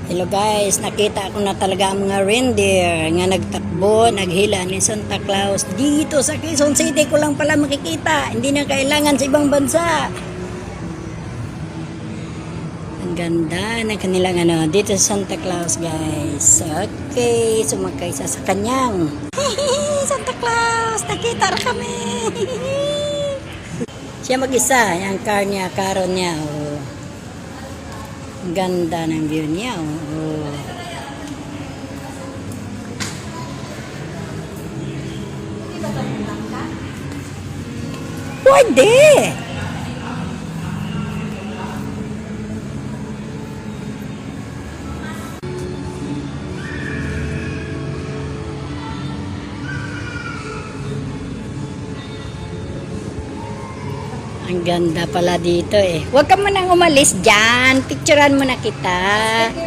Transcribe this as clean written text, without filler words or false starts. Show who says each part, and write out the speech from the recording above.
Speaker 1: Hello guys, nakita ko na talaga ang mga reindeer nga nagtakbo, naghila ni Santa Claus. Dito sa Quezon City ko lang pala makikita. Hindi na kailangan sa ibang bansa. Ang ganda ng kanilang dito sa Santa Claus guys. Okay, sumakay sa kanyang. Santa Claus, nakita na kami. Siya mag-isa, yung car niya, karon niya. Oh. Ang ganda ng view niya. Oh. Pwede! Ang ganda pala dito eh. Huwag ka munang umalis dyan. Picturean mo na kita.